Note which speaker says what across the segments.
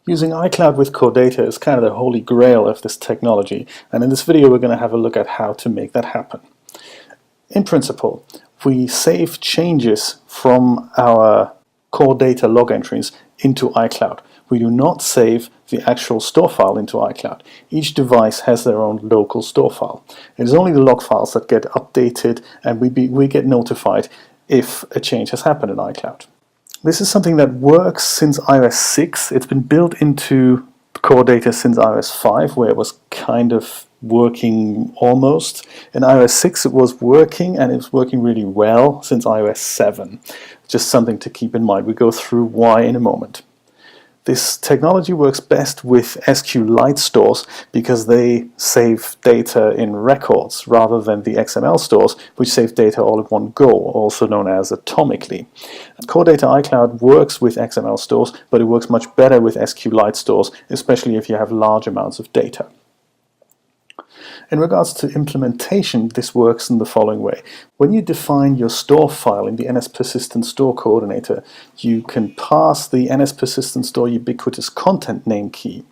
Speaker 1: Using iCloud with Core Data is kind of the holy grail of this technology, and in this video we're going to have a look at how to make that happen. In principle, we save changes from our Core Data log entries into iCloud. We do not save the actual store file into iCloud. Each device has their own local store file. It is only the log files that get updated, and we get notified if a change has happened in iCloud. This is something that works since iOS 6. It's been built into Core Data since iOS 5, where it was kind of working almost. In iOS 6 it was working, and it was working really well since iOS 7. Just something to keep in mind. We go through why in a moment. This technology works best with SQLite stores because they save data in records rather than the XML stores, which save data all at one go, also known as atomically. Core Data iCloud works with XML stores, but it works much better with SQLite stores, especially if you have large amounts of data. In regards to implementation, this works in the following way. When you define your store file in the NSPersistent store coordinator, you can pass the NSPersistent store ubiquitous content name key.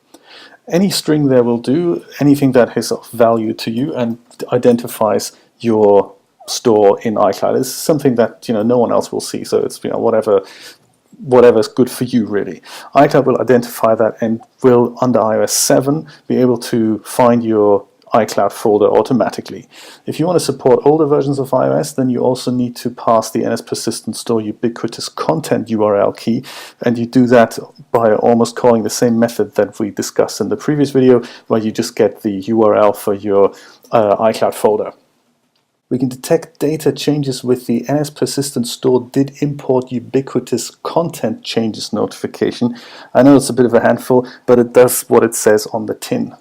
Speaker 1: Any string there will do, anything that is of value to you and identifies your store in iCloud. It's something that no one else will see, so it's whatever's good for you, really. iCloud will identify that and will, under iOS 7, be able to find your iCloud folder automatically. If you want to support older versions of iOS, then you also need to pass the NSPersistent store ubiquitous content URL key, and you do that by almost calling the same method that we discussed in the previous video, where you just get the URL for your iCloud folder. We can detect data changes with the NSPersistent store did import ubiquitous content changes notification. I know it's a bit of a handful, but it does what it says on the tin.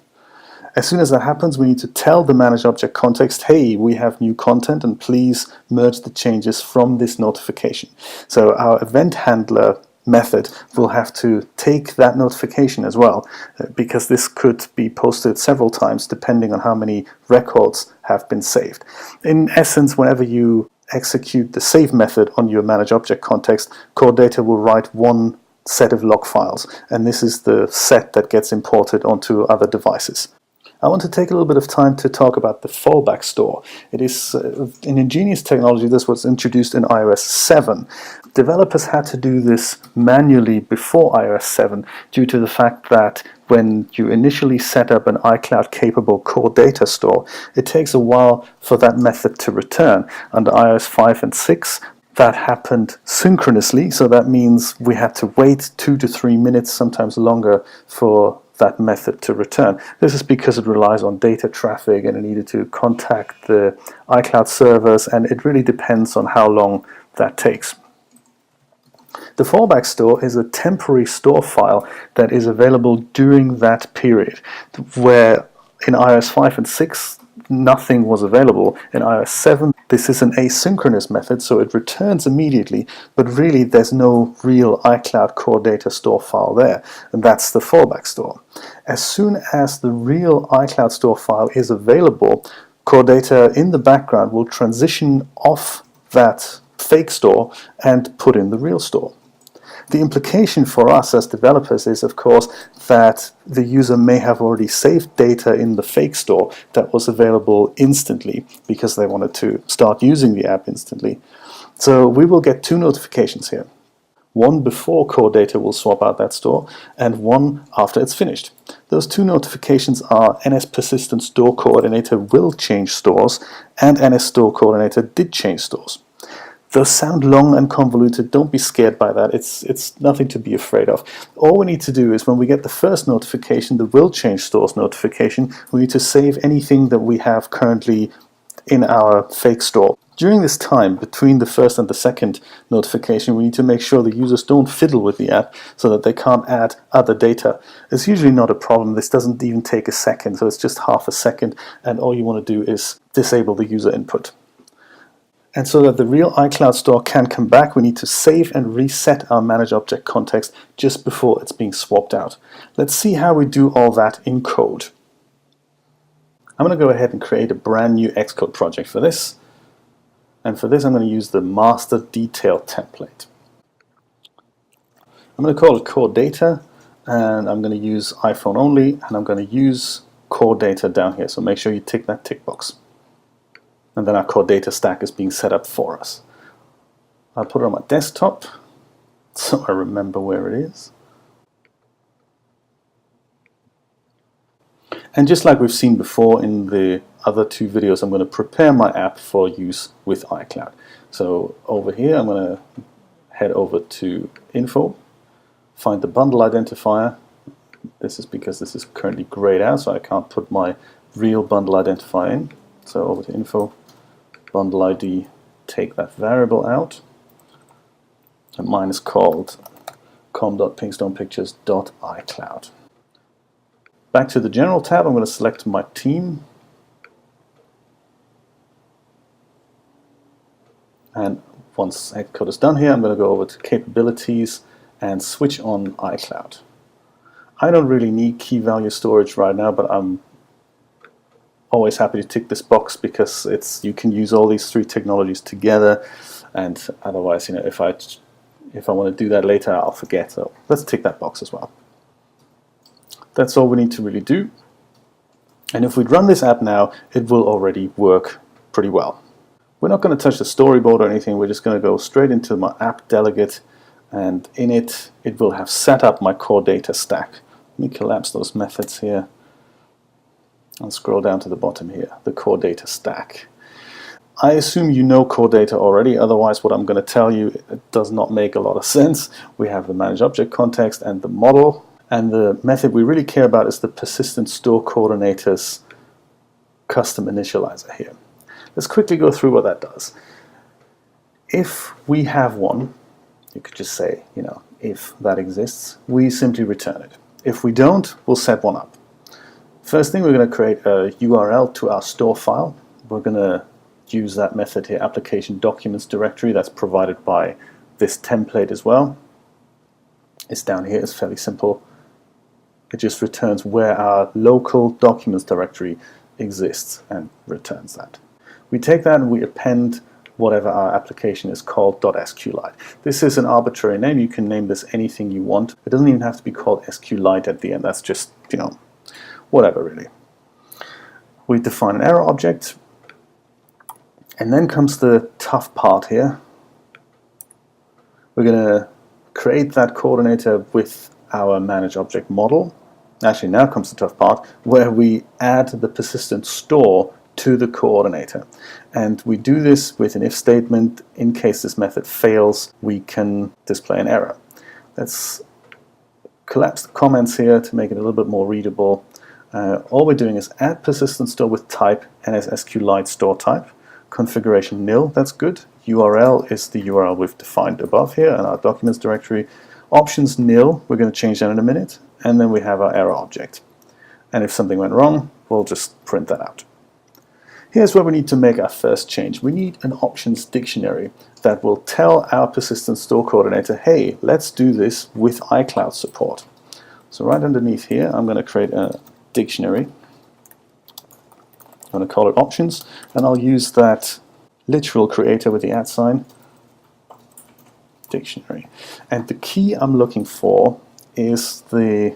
Speaker 1: As soon as that happens, we need to tell the manage object context, hey, we have new content and please merge the changes from this notification. So our event handler method will have to take that notification as well, because this could be posted several times depending on how many records have been saved. In essence, whenever you execute the save method on your manage object context, Core Data will write one set of log files, and this is the set that gets imported onto other devices. I want to take a little bit of time to talk about the fallback store. It is an ingenious technology. This was introduced in iOS 7. Developers had to do this manually before iOS 7 due to the fact that when you initially set up an iCloud-capable Core Data store, it takes a while for that method to return. Under iOS 5 and 6, that happened synchronously, so that means we had to wait 2 to 3 minutes, sometimes longer, for that method to return. This is because it relies on data traffic and it needed to contact the iCloud servers, and it really depends on how long that takes. The fallback store is a temporary store file that is available during that period, where in iOS 5 and 6 nothing was available. In iOS 7 this is an asynchronous method, so it returns immediately, but really there's no real iCloud Core Data store file there, and that's the fallback store. As soon as the real iCloud store file is available, Core Data in the background will transition off that fake store and put in the real store. The implication for us as developers is, of course, that the user may have already saved data in the fake store that was available instantly because they wanted to start using the app instantly. So we will get two notifications here. One before Core Data will swap out that store, and one after it's finished. Those two notifications are NSPersistent store coordinator will change stores and NS store coordinator did change stores. Those sound long and convoluted. Don't be scared by that. It's nothing to be afraid of. All we need to do is when we get the first notification, the will change stores notification, we need to save anything that we have currently in our fake store. During this time, between the first and the second notification, we need to make sure the users don't fiddle with the app so that they can't add other data. It's usually not a problem. This doesn't even take a second, so it's just half a second, and all you want to do is disable the user input. And so that the real iCloud store can come back, we need to save and reset our manage object context just before it's being swapped out. Let's see how we do all that in code. I'm going to go ahead and create a brand new Xcode project for this. And for this I'm going to use the master detail template. I'm going to call it core data, and I'm going to use iPhone only, and I'm going to use core data down here. So make sure you tick that tick box. And then our core data stack is being set up for us. I'll put it on my desktop so I remember where it is. And just like we've seen before in the other two videos, I'm going to prepare my app for use with iCloud. So over here I'm going to head over to Info, find the bundle identifier. This is because this is currently grayed out, so I can't put my real bundle identifier in. So over to Info, bundle ID, take that variable out. And mine is called com.pinkstonepictures.icloud. Back to the General tab, I'm going to select my team. And once Xcode is done here, I'm going to go over to Capabilities and switch on iCloud. I don't really need key value storage right now, but I'm always happy to tick this box because you can use all these three technologies together, and otherwise, if I want to do that later, I'll forget. So let's tick that box as well. That's all we need to really do. And if we run this app now, it will already work pretty well. We're not going to touch the storyboard or anything. We're just going to go straight into my app delegate, and in it will have set up my core data stack. Let me collapse those methods here and scroll down to the bottom here, the core data stack. I assume you know core data already, otherwise what I'm going to tell you, it does not make a lot of sense. We have the manage object context and the model, and the method we really care about is the persistent store coordinators custom initializer here. Let's quickly go through what that does. If we have one, you could just say, if that exists, we simply return it. If we don't, we'll set one up. First thing, we're going to create a URL to our store file. We're going to use that method here, application documents directory, that's provided by this template as well. It's down here, it's fairly simple. It just returns where our local documents directory exists and returns that. We take that and we append whatever our application is called .sqlite. This is an arbitrary name. You can name this anything you want. It doesn't even have to be called SQLite at the end. That's just, whatever really. We define an error object, and then comes the tough part here. We're going to create that coordinator with our manage object model. Actually, now comes the tough part, where we add the persistent store to the coordinator. And we do this with an if statement. In case this method fails, we can display an error. Let's collapse the comments here to make it a little bit more readable. All we're doing is add persistent store with type NS-SQLite store type. Configuration nil, that's good. URL is the URL we've defined above here in our documents directory. Options nil, we're going to change that in a minute. And then we have our error object. And if something went wrong, we'll just print that out. Here's where we need to make our first change. We need an options dictionary that will tell our persistent store coordinator, hey, let's do this with iCloud support. So right underneath here, I'm going to create a dictionary. I'm going to call it options, and I'll use that literal creator with the @ sign, dictionary. And the key I'm looking for is the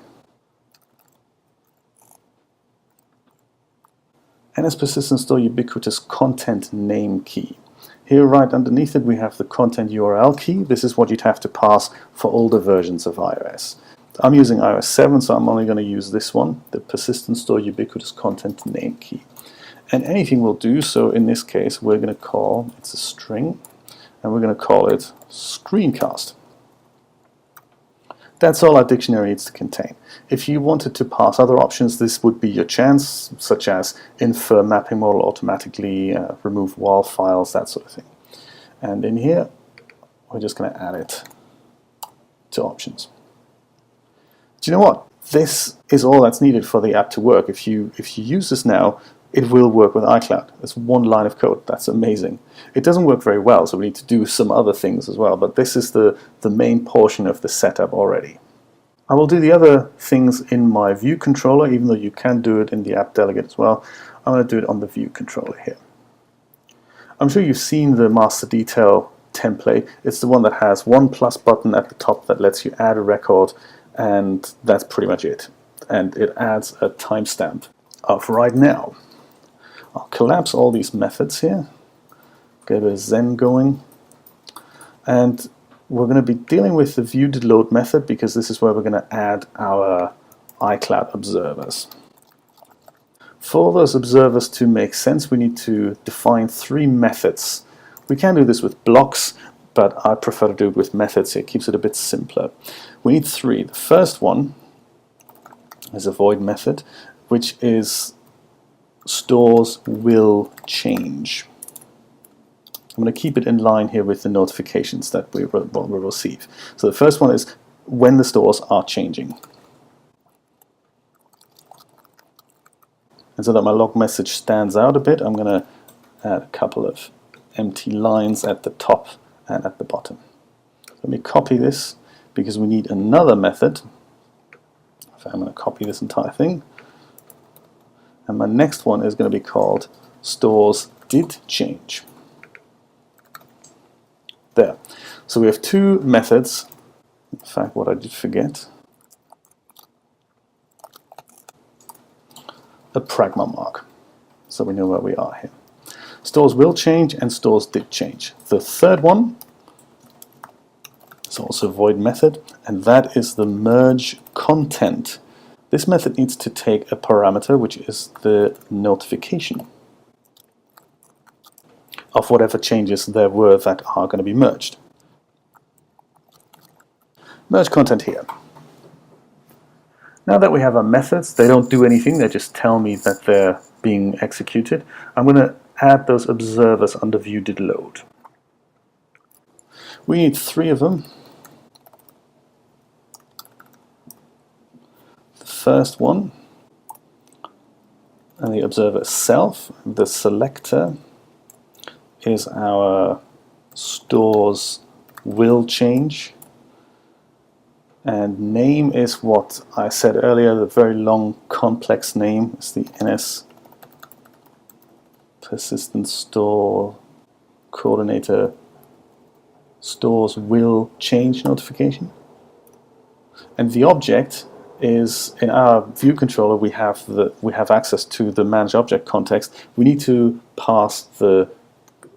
Speaker 1: NS persistent store ubiquitous content name key. Here right underneath it we have the content URL key. This is what you'd have to pass for older versions of iOS. I'm using iOS 7, so I'm only going to use this one, the persistent store ubiquitous content name key. And anything will do, so in this case we're going to call, it's a string, and we're going to call it screencast. That's all our dictionary needs to contain. If you wanted to pass other options, this would be your chance, such as infer mapping model automatically, remove WAL files, that sort of thing. And in here, we're just going to add it to options. Do you know what? This is all that's needed for the app to work. If you use this now, it will work with iCloud. It's one line of code. That's amazing. It doesn't work very well, so we need to do some other things as well, but this is the main portion of the setup already. I will do the other things in my view controller, even though you can do it in the app delegate as well. I'm going to do it on the view controller here. I'm sure you've seen the master detail template. It's the one that has one plus button at the top that lets you add a record, and that's pretty much it. And it adds a timestamp of right now. I'll collapse all these methods here, get a Zen going, and we're going to be dealing with the viewDidLoad method because this is where we're going to add our iCloud observers. For those observers to make sense, we need to define 3 methods. We can do this with blocks, but I prefer to do it with methods. It keeps it a bit simpler. We need 3. The first one is a void method, which is stores will change. I'm going to keep it in line here with the notifications that we will receive. So the first one is when the stores are changing. And so that my log message stands out a bit, I'm going to add a couple of empty lines at the top and at the bottom. Let me copy this because we need another method. So I'm going to copy this entire thing. And my next one is going to be called stores did change. There. So we have 2 methods. In fact, what I did forget, a pragma mark, so we know where we are here. Stores will change and stores did change. The third one is also a void method, and that is the merge content. This method needs to take a parameter, which is the notification of whatever changes there were that are going to be merged. Merge content here. Now that we have our methods, they don't do anything, they just tell me that they're being executed. I'm going to add those observers under viewDidLoad. We need 3 of them. The first one, and the observer self, the selector is our stores will change, and name is what I said earlier, the very long complex name is the NS persistent store coordinator stores will change notification. And the object is, in our view controller, we have access to the manage object context. We need to pass the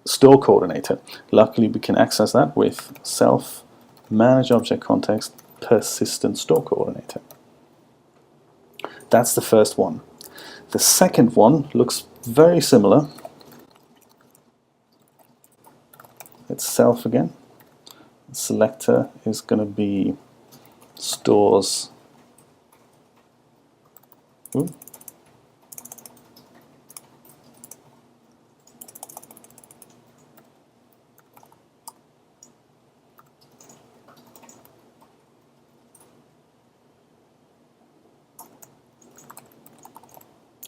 Speaker 1: store coordinator. Luckily, we can access that with self manage object context persistent store coordinator. That's the first one. The second one looks very similar. It's self again. The selector is going to be stores. Ooh.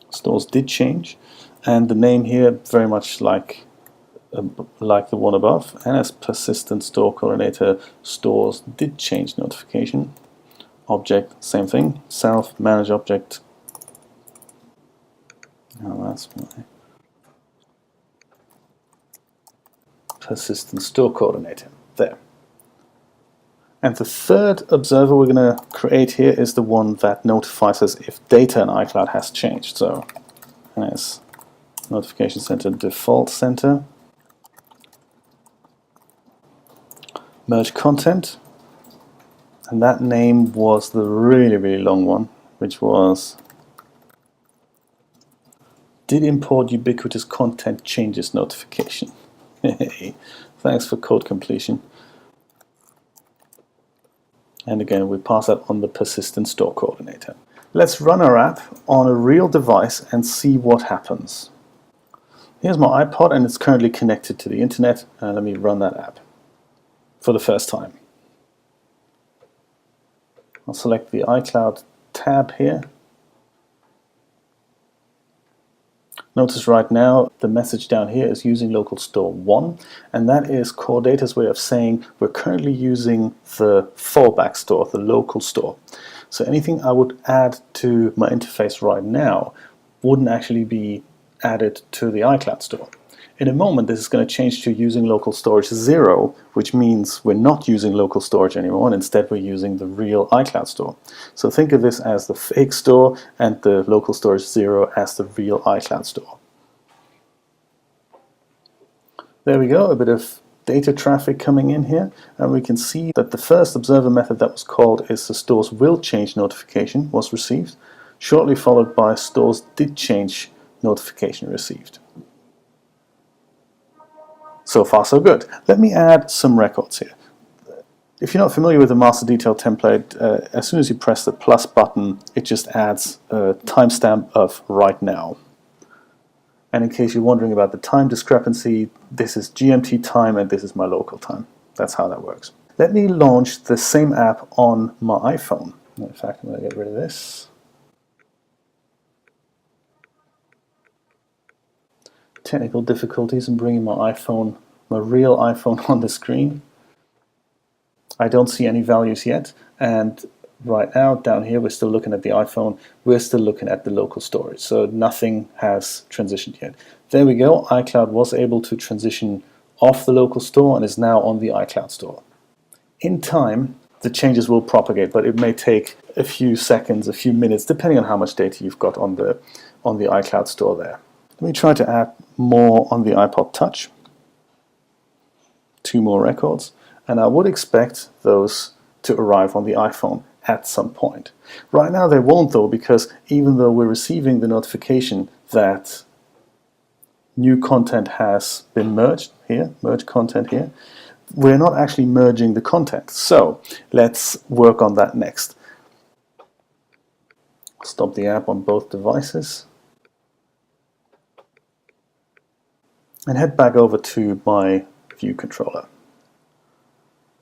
Speaker 1: Stores did change, and the name here very much like the one above, and as persistent store coordinator stores did change notification. Object, same thing, self manage object. Now that's my persistent store coordinator there. And the third observer we're going to create here is the one that notifies us if data in iCloud has changed. So as notification center default center, merge content, and that name was the really long one, which was did import ubiquitous content changes notification. Thanks for code completion. And again, we pass that on the persistent store coordinator. Let's run our app on a real device and see what happens. Here's my iPod, and it's currently connected to the internet. Let me run that app for the first time. I'll select the iCloud tab here. Notice right now the message down here is using local store 1, and that is Core Data's way of saying we're currently using the fallback store, the local store. So anything I would add to my interface right now wouldn't actually be added to the iCloud store. In a moment, this is going to change to using local storage 0, which means we're not using local storage anymore, and instead we're using the real iCloud store. So think of this as the fake store and the local storage 0 as the real iCloud store. There we go, a bit of data traffic coming in here, and we can see that the first observer method that was called is the stores will change notification was received, shortly followed by stores did change notification received. So far so good. Let me add some records here. If you're not familiar with the master detail template, as soon as you press the plus button, it just adds a timestamp of right now. And in case you're wondering about the time discrepancy, this is GMT time and this is my local time. That's how that works. Let me launch the same app on my iPhone. In fact, I'm going to get rid of this. Technical difficulties in bringing my real iPhone on the screen. I don't see any values yet, and right now down here we're still looking at the iPhone, we're still looking at the local storage, so nothing has transitioned yet. There we go, iCloud was able to transition off the local store and is now on the iCloud store. In time the changes will propagate, but it may take a few seconds, a few minutes, depending on how much data you've got on the iCloud store there. Let me try to add more on the iPod Touch. 2 more records, and I would expect those to arrive on the iPhone at some point. Right now they won't though, because even though we're receiving the notification that new content has been merged here, merge content here, we're not actually merging the content. So let's work on that next. Stop the app on both devices and head back over to my view controller,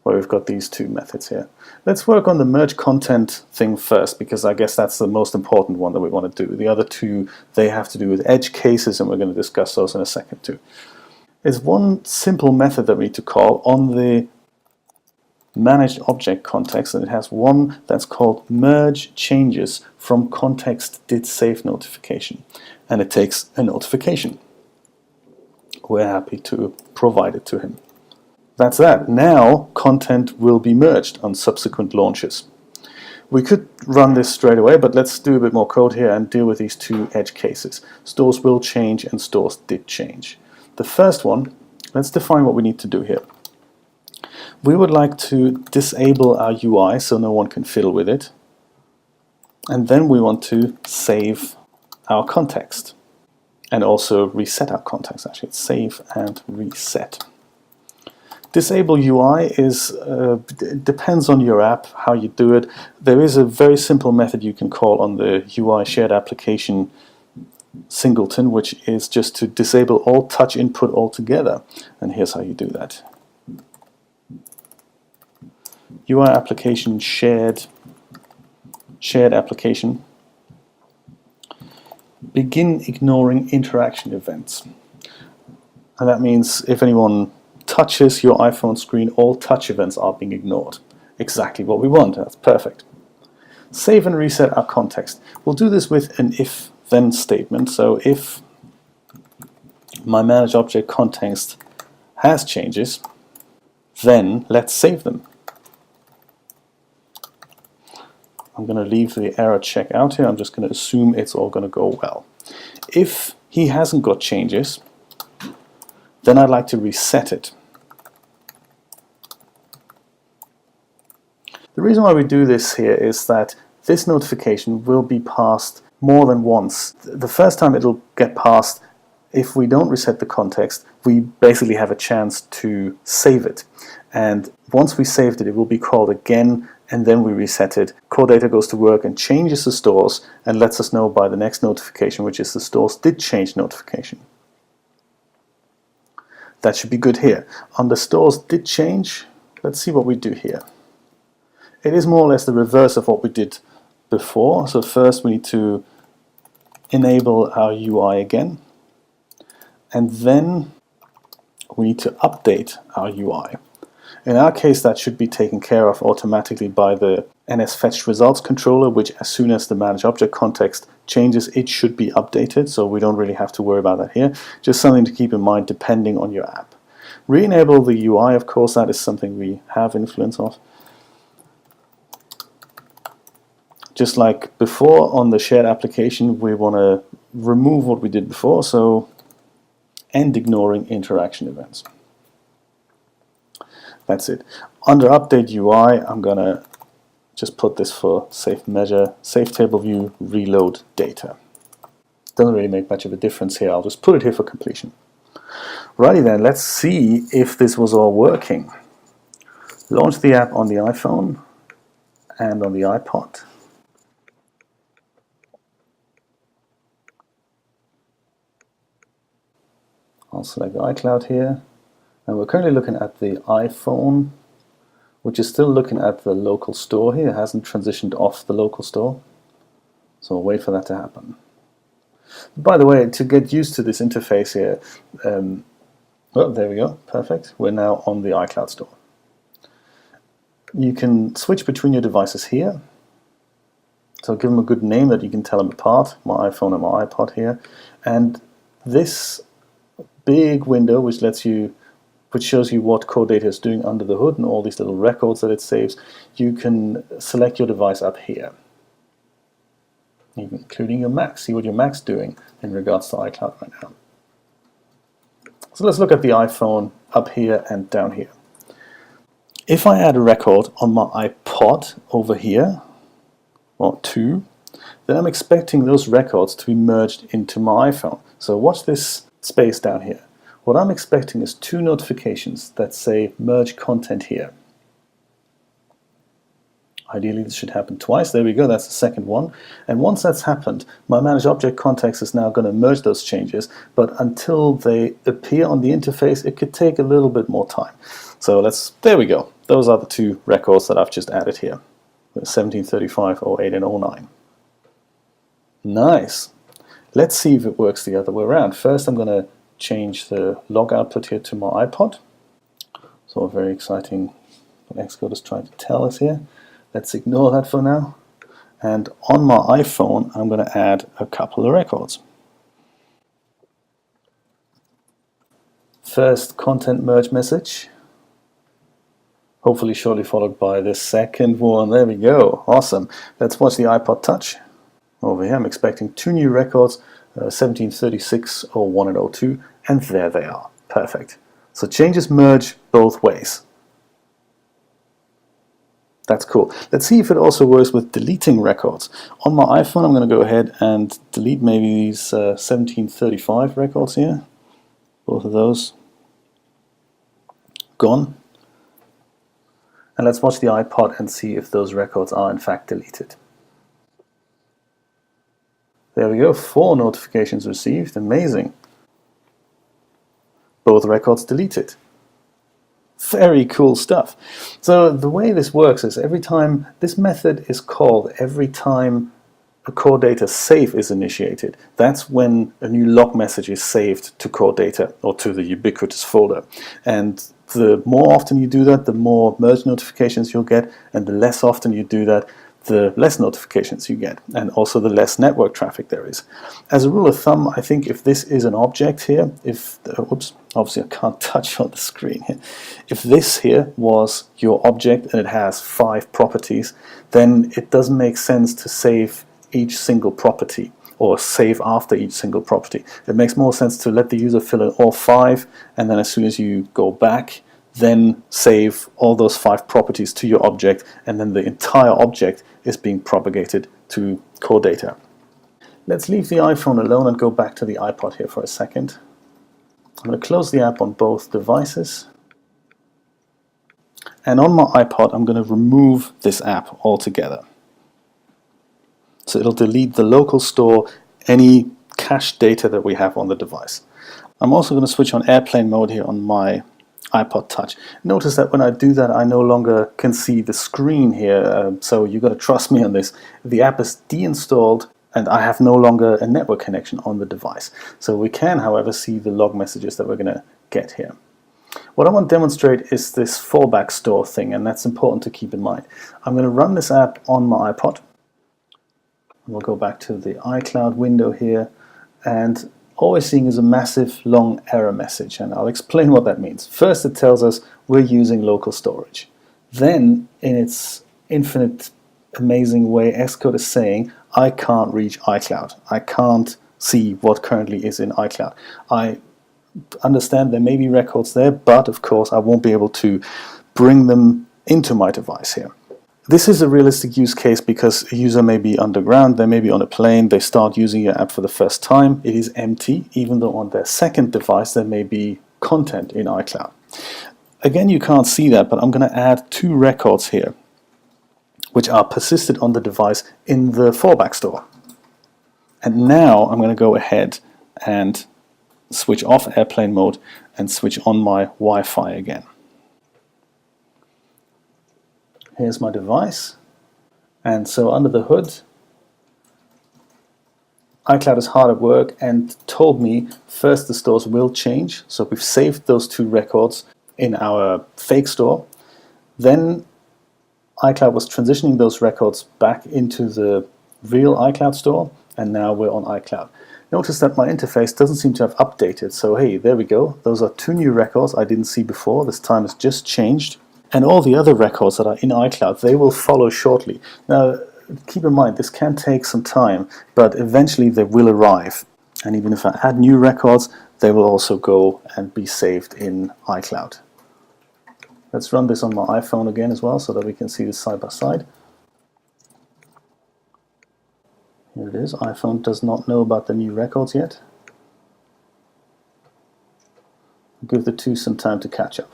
Speaker 1: where we've got these 2 methods here. Let's work on the merge content thing first, because I guess that's the most important one that we want to do. The other 2, they have to do with edge cases, and we're going to discuss those in a second too. There's one simple method that we need to call on the managed object context, and it has one that's called merge changes from context did save notification, and it takes a notification. We're happy to provide it to him. That's that. Now content will be merged on subsequent launches. We could run this straight away, but let's do a bit more code here and deal with these 2 edge cases. Stores will change and stores did change. The first one, let's define what we need to do here. We would like to disable our UI so no one can fiddle with it, and then we want to save our context and also reset our context. Actually, it's save and reset. Disable UI is depends on your app, how you do it. There is a very simple method you can call on the UI shared application singleton, which is just to disable all touch input altogether. And here's how you do that. UI application shared application. Begin ignoring interaction events. And that means if anyone touches your iPhone screen, all touch events are being ignored. Exactly what we want. That's perfect. Save and reset our context. We'll do this with an if-then statement. So if my managed object context has changes, then let's save them. I'm going to leave the error check out here. I'm just going to assume it's all going to go well. If he hasn't got changes, then I'd like to reset it. The reason why we do this here is that this notification will be passed more than once. The first time it'll get passed, if we don't reset the context, we basically have a chance to save it. And once we saved it, it will be called again, and then we reset it. Core data goes to work and changes the stores and lets us know by the next notification, which is the stores did change notification. That should be good here. On the stores did change, let's see what we do here. It is more or less the reverse of what we did before. So first we need to enable our UI again, and then we need to update our UI. In our case, that should be taken care of automatically by the NSFetch results controller, which as soon as the managed object context changes, it should be updated, so we don't really have to worry about that here. Just something to keep in mind depending on your app. Re-enable the UI, of course, that is something we have influence of. Just like before on the shared application, we want to remove what we did before, so end ignoring interaction events. That's it. Under Update UI, I'm going to just put this for safe measure, save table view, reload data. Doesn't really make much of a difference here. I'll just put it here for completion. Righty then, let's see if this was all working. Launch the app on the iPhone and on the iPod. I'll select iCloud here. And we're currently looking at the iPhone, which is still looking at the local store here. It hasn't transitioned off the local store. So we'll wait for that to happen. By the way, to get used to this interface here, oh, there we go, perfect. We're now on the iCloud store. You can switch between your devices here. So give them a good name that you can tell them apart, my iPhone and my iPod here. And this big window, which shows you what Core Data is doing under the hood and all these little records that it saves, you can select your device up here, including your Mac. See what your Mac's doing in regards to iCloud right now. So let's look at the iPhone up here and down here. If I add a record on my iPod over here, or two, then I'm expecting those records to be merged into my iPhone. So watch this space down here. What I'm expecting is two notifications that say merge content here. Ideally this should happen twice. There we go, that's the second one. And once that's happened, my manage object context is now going to merge those changes, but until they appear on the interface, it could take a little bit more time. So there we go. Those are the two records that I've just added here. 1735, 08, and 09. Nice. Let's see if it works the other way around. First I'm going to change the log output here to my iPod. So a very exciting what Xcode is trying to tell us here. Let's ignore that for now. And on my iPhone, I'm going to add a couple of records. First, content merge message. Hopefully shortly followed by the second one. There we go. Awesome. Let's watch the iPod Touch. Over here, I'm expecting two new records, 1736, 01, and 02, and there they are. Perfect. So changes merge both ways. That's cool. Let's see if it also works with deleting records. On my iPhone, I'm going to go ahead and delete maybe these 1735 records here. Both of those. Gone. And let's watch the iPod and see if those records are in fact deleted. There we go, 4 notifications received. Amazing. Both records deleted. Very cool stuff. So the way this works is every time this method is called, every time a Core Data save is initiated, that's when a new log message is saved to Core Data or to the ubiquitous folder. And the more often you do that, the more merge notifications you'll get, and the less often you do that, the less notifications you get, and also the less network traffic there is. As a rule of thumb, I think if this is an object here, whoops, obviously I can't touch on the screen here. If this here was your object and it has 5 properties, then it doesn't make sense to save each single property or save after each single property. It makes more sense to let the user fill in all 5, and then as soon as you go back, then save all those 5 properties to your object, and then the entire object is being propagated to Core Data. Let's leave the iPhone alone and go back to the iPod here for a second. I'm going to close the app on both devices. And on my iPod, I'm going to remove this app altogether. So it'll delete the local store, any cached data that we have on the device. I'm also going to switch on airplane mode here on my iPod Touch. Notice that when I do that, I no longer can see the screen here, so you've got to trust me on this. The app is deinstalled and I have no longer a network connection on the device. So we can, however, see the log messages that we're going to get here. What I want to demonstrate is this fallback store thing, and that's important to keep in mind. I'm going to run this app on my iPod. We'll go back to the iCloud window here, and all we're seeing is a massive long error message, and I'll explain what that means. First, it tells us we're using local storage. Then, in its infinite amazing way, Xcode is saying I can't reach iCloud. I can't see what currently is in iCloud. I understand there may be records there, but of course I won't be able to bring them into my device here. This is a realistic use case because a user may be underground, they may be on a plane, they start using your app for the first time, it is empty, even though on their second device there may be content in iCloud. Again, you can't see that, but I'm going to add 2 records here, which are persisted on the device in the fallback store. And now I'm going to go ahead and switch off airplane mode and switch on my Wi-Fi again. Here's my device, and so under the hood iCloud is hard at work and told me first the stores will change, so we've saved those 2 records in our fake store. Then iCloud was transitioning those records back into the real iCloud store, and now we're on iCloud. Notice that my interface doesn't seem to have updated, so hey, there we go. Those are 2 new records I didn't see before. This time has just changed. And all the other records that are in iCloud, they will follow shortly. Now, keep in mind, this can take some time, but eventually they will arrive. And even if I add new records, they will also go and be saved in iCloud. Let's run this on my iPhone again as well, so that we can see this side by side. Here it is. iPhone does not know about the new records yet. Give the 2 some time to catch up.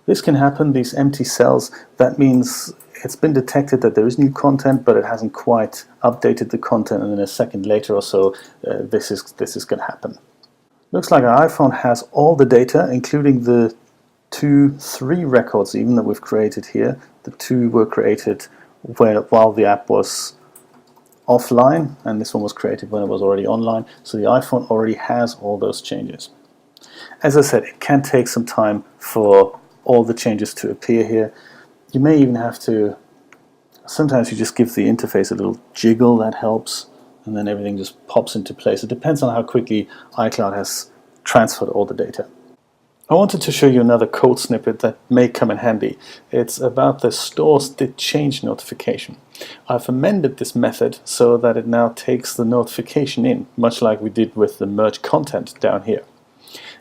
Speaker 1: This can happen, these empty cells, that means it's been detected that there is new content, but it hasn't quite updated the content, and then a second later or so, this is going to happen. Looks like our iPhone has all the data, including the 3 records even that we've created here. The 2 were created while the app was offline, and this one was created when it was already online, so the iPhone already has all those changes. As I said, it can take some time for all the changes to appear here. You may even have to, sometimes you just give the interface a little jiggle, that helps, and then everything just pops into place. It depends on how quickly iCloud has transferred all the data. I wanted to show you another code snippet that may come in handy. It's about the stores did change notification. I've amended this method so that it now takes the notification in, much like we did with the merge content down here.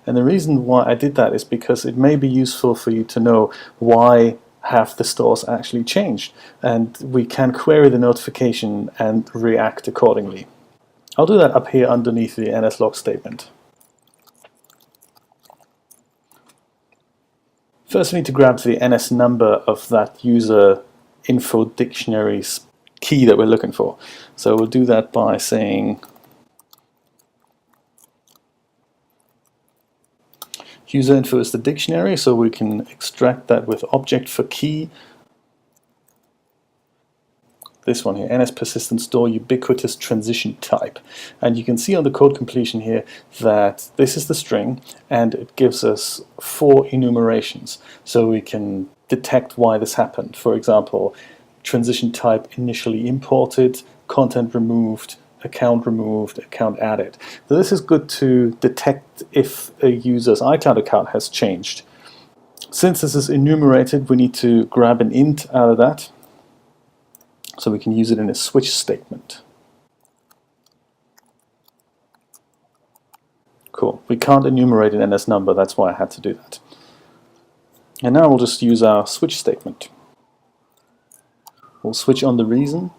Speaker 1: And the reason why I did that is because it may be useful for you to know why have the stores actually changed, and we can query the notification and react accordingly. I'll do that up here underneath the NSLog statement. First we need to grab the NS number of that user info dictionary's key that we're looking for. So we'll do that by saying user info is the dictionary, so we can extract that with object for key. This one here, NS persistent store ubiquitous transition type. And you can see on the code completion here that this is the string, and it gives us 4 enumerations. So we can detect why this happened. For example, transition type initially imported, content removed, account removed, account added. So this is good to detect if a user's iCloud account has changed. Since this is enumerated, we need to grab an int out of that, so we can use it in a switch statement. Cool. We can't enumerate an NS number, that's why I had to do that. And now we'll just use our switch statement. We'll switch on the reason,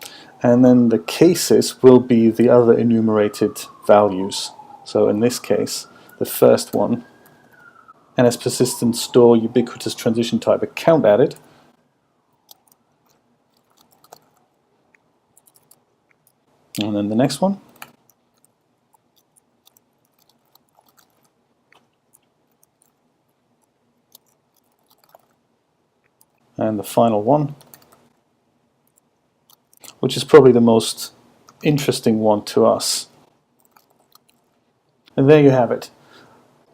Speaker 1: and then the cases will be the other enumerated values. So in this case, the first one, NS persistent store ubiquitous transition type account added. And then the next one. And the final one, which is probably the most interesting one to us. And there you have it.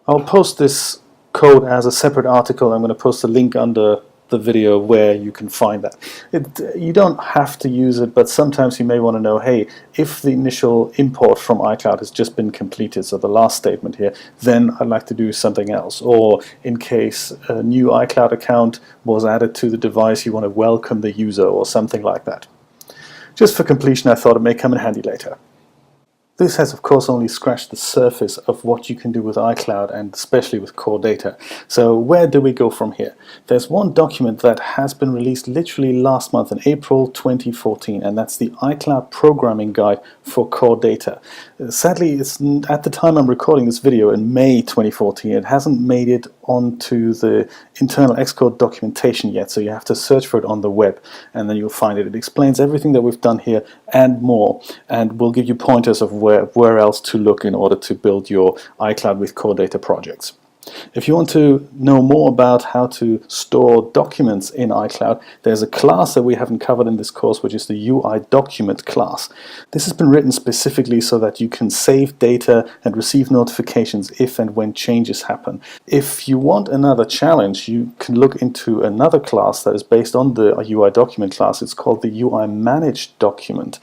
Speaker 1: I'll post this code as a separate article. I'm going to post a link under the video where you can find that. You don't have to use it, but sometimes you may want to know, hey, if the initial import from iCloud has just been completed, so the last statement here, then I'd like to do something else. Or in case a new iCloud account was added to the device, you want to welcome the user or something like that. Just for completion, I thought it may come in handy later. This has of course only scratched the surface of what you can do with iCloud, and especially with core data. So where do we go from here? There's one document that has been released literally last month in April 2014, and that's the iCloud Programming Guide for Core Data. Sadly, it's at the time I'm recording this video in May 2014, it hasn't made it onto the internal Xcode documentation yet, so you have to search for it on the web and then you'll find it. It explains everything that we've done here and more, and will give you pointers of where else to look in order to build your iCloud with Core Data projects. If you want to know more about how to store documents in iCloud, there's a class that we haven't covered in this course, which is the UI document class. This has been written specifically so that you can save data and receive notifications if and when changes happen. If you want another challenge, you can look into another class that is based on the UI document class. It's called the UI managed document.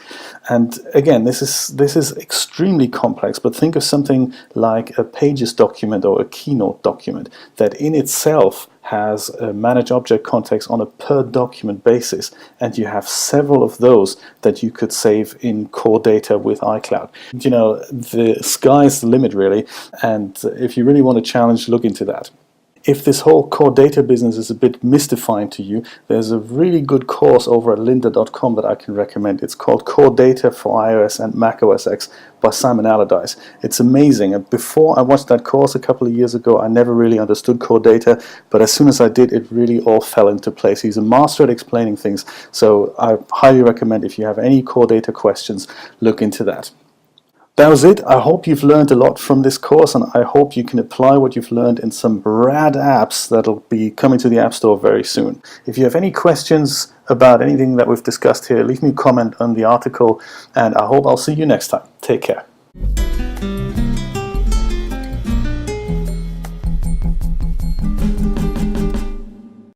Speaker 1: And again, this is extremely complex, but think of something like a Pages document or a Keynote document that in itself has a manage object context on a per document basis, and you have several of those that you could save in core data with iCloud. You know, the sky's the limit really, and if you really want a challenge, look into that. If this whole core data business is a bit mystifying to you, there's a really good course over at lynda.com that I can recommend. It's called Core Data for iOS and Mac OS X by Simon Allardyce. It's amazing. And before I watched that course a couple of years ago, I never really understood core data, but as soon as I did, it really all fell into place. He's a master at explaining things, so I highly recommend, if you have any core data questions, look into that. That was it. I hope you've learned a lot from this course, and I hope you can apply what you've learned in some rad apps that'll be coming to the App Store very soon. If you have any questions about anything that we've discussed here, leave me a comment on the article, and I hope I'll see you next time. Take care.